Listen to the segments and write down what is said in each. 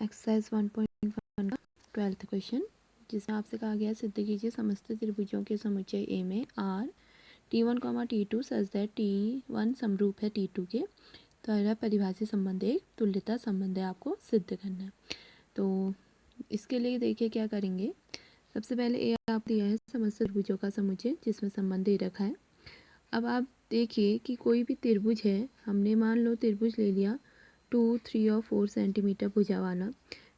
Exercise 1.1 का 12th question, जिसमें आपसे कहा गया है सिद्ध कीजिए समस्त त्रिभुजों के समुच्चय ए में are T1, T2 such that T1 समरूप है T2 के। तो यह परिभाषित संबंध एक तुल्यता संबंध है, आपको सिद्ध करना है। तो इसके लिए देखिए क्या करेंगे। सबसे पहले ए आप दिया है समस्त त्रिभुजों का समुच्चय, जिसमें संबंध ए रखा है। अब आप देखिए कि कोई भी त्रिभुज है, हमने मान लो त्रिभुज ले लिया 2, 3 और 4 सेंटीमीटर भुजा वाला।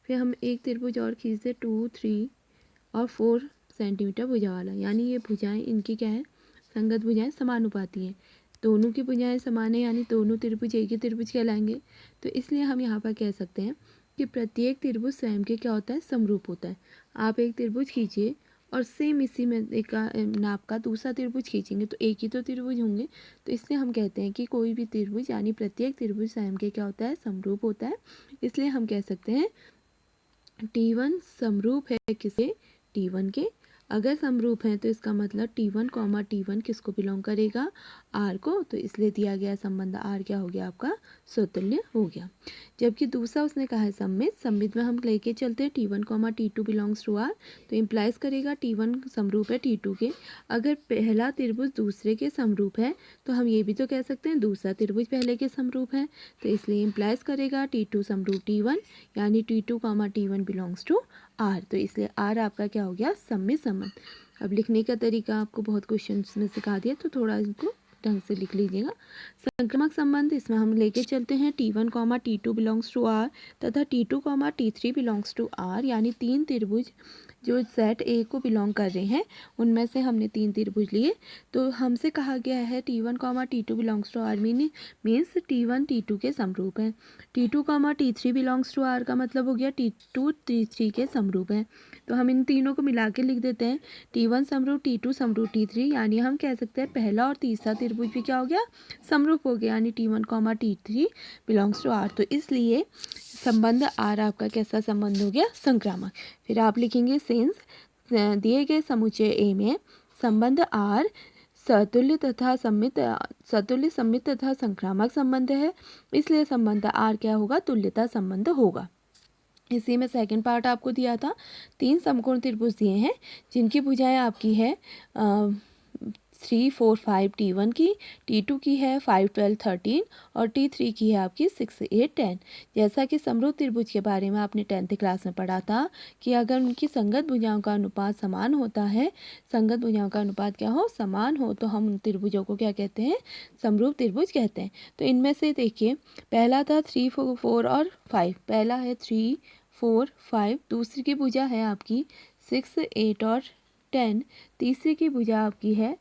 फिर हम एक त्रिभुज और खींचते 2, 3 और 4 सेंटीमीटर भुजा वाला, यानी ये भुजाएं इनकी क्या है, संगत भुजाएं समानुपाती हैं। दोनों की भुजाएं समान है, यानी दोनों त्रिभुज एक ही त्रिभुज कहलाएंगे। तो इसलिए हम यहाँ पर कह सकते हैं कि प्रत्येक त्रिभुज स्वयं के क्या होता है, समरूप होता है। आप एक त्रिभुज खींचिए और सेम इसी में एक नाप का दूसरा त्रिभुज खींचेंगे तो एक ही तो त्रिभुज होंगे। तो इसलिए हम कहते हैं कि कोई भी त्रिभुज यानी प्रत्येक त्रिभुज स्वयं के क्या होता है, समरूप होता है। इसलिए हम कह सकते हैं T1 समरूप है किसे, T1 के। अगर समरूप है तो इसका मतलब T1, T1 किसको बिलोंग करेगा, R को। तो इसलिए दिया गया संबंध R क्या हो गया, आपका स्वतुल्य हो गया। जबकि दूसरा उसने कहा है सममित। सममित में हम लेके चलते हैं T1, T2 belongs to R, तो इम्प्लाइज करेगा T1 समरूप है T2 के। अगर पहला त्रिभुज दूसरे के समरूप है तो हम ये भी तो कह सकते हैं दूसरा त्रिभुज पहले के समरूप है। तो इसलिए इम्प्लाइज करेगा T2 समरूप T1, यानी T2, T1 belongs to R। तो इसलिए R आपका क्या हो गया, सममित संबंध। अब लिखने का तरीका आपको बहुत क्वेश्चन में सिखा दिया, तो थोड़ा इनको ढंग से लिख लीजिएगा। संक्रामक संबंध, इसमें हम लेके चलते हैं T1, T2 belongs to R तथा T2, T3 belongs to R, यानी तीन त्रिभुज जो सेट ए को बिलोंग कर रहे हैं, उनमें से हमने तीन त्रिभुज लिए। तो हमसे कहा गया है T1, T2 belongs to R means T1 T2 के समरूप है। T2, T3 belongs to R का मतलब हो गया T2 T3 के समरूप है। तो हम इन तीनों को मिला के लिख देते हैं T1 समरूप T2 समरूप T3, यानी हम कह सकते हैं पहला और तीसरा त्रिभुज भी क्या हो गया, समरूप हो गया, यानी T1, T3 belongs to R। तो इसलिए संबंध R आपका कैसा संबंध हो गया, संक्रामक। फिर आप लिखेंगे सेंस दिए गए समुच्चय ए में संबंध R सतुल्य तथा सम्मित, सतुल्य सम्मित तथा संक्रामक संबंध है। इसलिए संबंध R क्या होगा, तुल्यता संबंध होगा। इसी में सेकंड पार्ट आपको दिया था, तीन समकोण त्रिभुज दिए हैं जिनकी भुजाएं आपकी है 3, 4, 5 T1 की, T2 की है 5, 12, 13 और T3 की है आपकी 6, 8, 10। जैसा कि समरूप त्रिभुज के बारे में आपने 10th क्लास में पढ़ा था कि अगर उनकी संगत भुजाओं का अनुपात समान होता है, संगत भुजाओं का अनुपात क्या हो, समान हो, तो हम उन त्रिभुजों को क्या कहते हैं, समरूप त्रिभुज कहते हैं। तो इनमें से देखिए पहला था 3, 4 और 5। पहला है 3, 4, 5। दूसरी की भुजा है आपकी 6, 8 और 10। तीसरी की भुजा आपकी है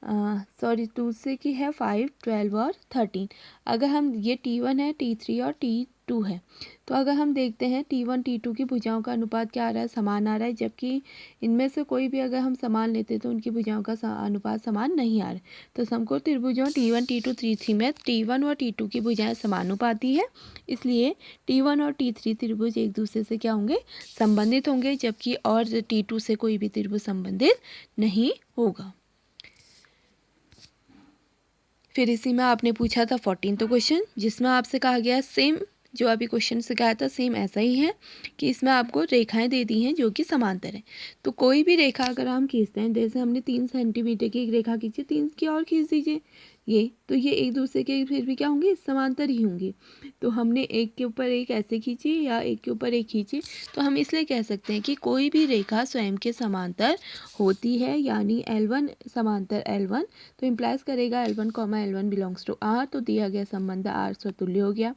दूसरे की है 5, 12 और 13। अगर हम ये T1 है, T3 और T2 है, तो अगर हम देखते हैं T1 T2 की भुजाओं का अनुपात क्या आ रहा है, समान आ रहा है। जबकि इनमें से कोई भी अगर हम समान लेते तो उनकी भुजाओं का अनुपात समान नहीं आ रहा है। तो समकोण त्रिभुजों T1, T2, T3 में T1 और T2 की भुजाएं समानुपाती है। इसलिए T1 और T3 त्रिभुज एक दूसरे से क्या होंगे, संबंधित होंगे, जबकि और T2 से कोई भी त्रिभुज संबंधित नहीं होगा। फिर इसी में आपने पूछा था 14th क्वेश्चन, जिसमें आपसे कहा गया सेम जो अभी क्वेश्चन सिखाया था सेम ऐसा ही है कि इसमें आपको रेखाएं दे दी हैं जो कि समांतर हैं। तो कोई भी रेखा अगर हम खींचते हैं, जैसे हमने 3 सेंटीमीटर की एक रेखा खींची, 3 की और खींच दीजिए ये, तो ये एक दूसरे के फिर भी क्या होंगे, समांतर ही होंगे। तो हमने एक के ऊपर एक ऐसे खींची या एक के ऊपर एक खींची, तो हम इसलिए कह सकते हैं कि कोई भी रेखा स्वयं के समांतर होती है, यानी L1 समांतर L1। तो इम्प्लाइज करेगा L1, L1 belongs to R। तो दिया गया संबंध R स्वतुल्य हो गया।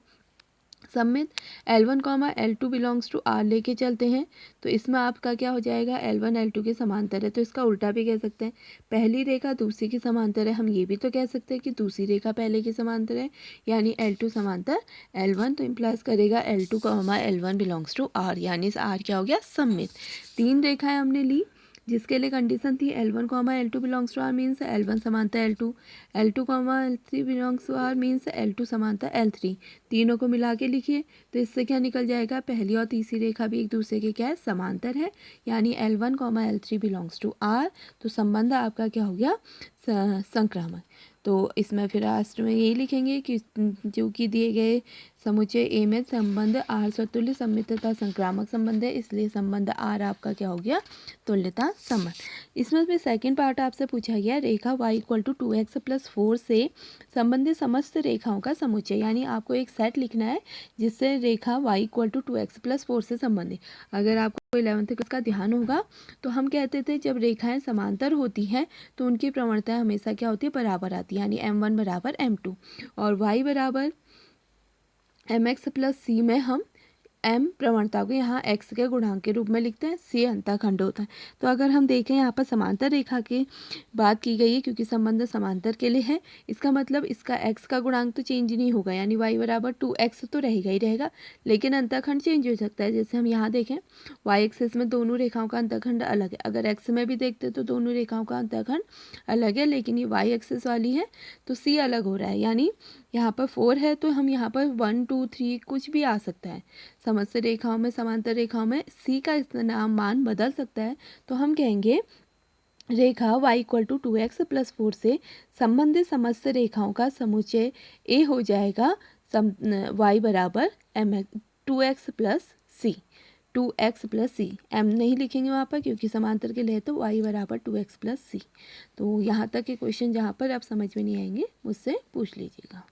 सम्मित L1, L2 belongs to R लेके चलते हैं, तो इसमें आपका क्या हो जाएगा, L1 L2 के समांतर है। तो इसका उल्टा भी कह सकते हैं, पहली रेखा दूसरी की समांतर है। हम ये भी तो कह सकते हैं कि दूसरी रेखा पहले की समांतर है, यानी L2 समांतर L1। तो इम्प्लाइज करेगा L2, L1 belongs to R, यानी R क्या हो गया, सम्मित। तीन रेखाएं हमने ली जिसके लिए कंडीशन थी L1, L2 belongs to R means L1 समांतर L2, L2, L3 belongs to R means L2 समांतर L3। तीनों को मिला के लिखिए, तो इससे क्या निकल जाएगा, पहली और तीसरी रेखा भी एक दूसरे के क्या है, समांतर है, यानी L1, L3 belongs to R। तो संबंध आपका क्या हो गया, संक्रामक। तो इसमें फिर लास्ट में यही लिखेंगे कि जो कि दिए गए समुच्चय ए में संबंध आर स्वतुल्य सममित तथा संक्रामक संबंध है, इसलिए संबंध आर आपका क्या हो गया, तुल्यता संबंध। इसमें फिर सेकंड पार्ट आपसे पूछा गया रेखा y इक्वल टू 2x+4 से संबंधित समस्त रेखाओं का समुच्चय, यानी आपको एक सेट लिखना है जिससे रेखा y इक्वल टू 2x+4 से संबंधित। अगर आपको 11th क्लास का ध्यान होगा तो हम कहते थे जब रेखाएं समांतर होती हैं तो उनकी प्रवणता हमेशा क्या होती है, बराबर आती है, यानी m1 बराबर m2 और y बराबर mx+c में हम m प्रवणता को यहाँ x के गुणांक के रूप में लिखते हैं, c अंतःखंड होता है। तो अगर हम देखें यहाँ पर समांतर रेखा की बात की गई है क्योंकि संबंध समांतर के लिए है, इसका मतलब इसका x का गुणांक तो चेंज नहीं होगा, यानी y बराबर 2x तो रहेगा ही रहेगा, लेकिन अंतःखंड चेंज हो सकता है। जैसे हम यहाँ देखें y एक्सिस में दोनों रेखाओं का अंतःखंड अलग है, अगर x में भी देखते तो दोनों रेखाओं का अंतःखंड अलग है, लेकिन ये y एक्सिस वाली है तो c अलग हो रहा है, यानी यहाँ पर 4 है तो हम यहाँ पर 1 2 3 कुछ भी आ सकता है। समस्त रेखाओं में समांतर रेखाओं में c का इस नाम मान बदल सकता है, तो हम कहेंगे रेखा y इक्वल टू 2x+4 से संबंधित समस्त रेखाओं का समुच्चय a हो जाएगा y बराबर m2x+c 2x+c। m नहीं लिखेंगे वहाँ पर क्योंकि समांतर के लिए तो y बराबर 2x+c। तो यहाँ तक के क्वेश्चन जहाँ पर आप समझ में नहीं आएंगे मुझसे पूछ लीजिएगा।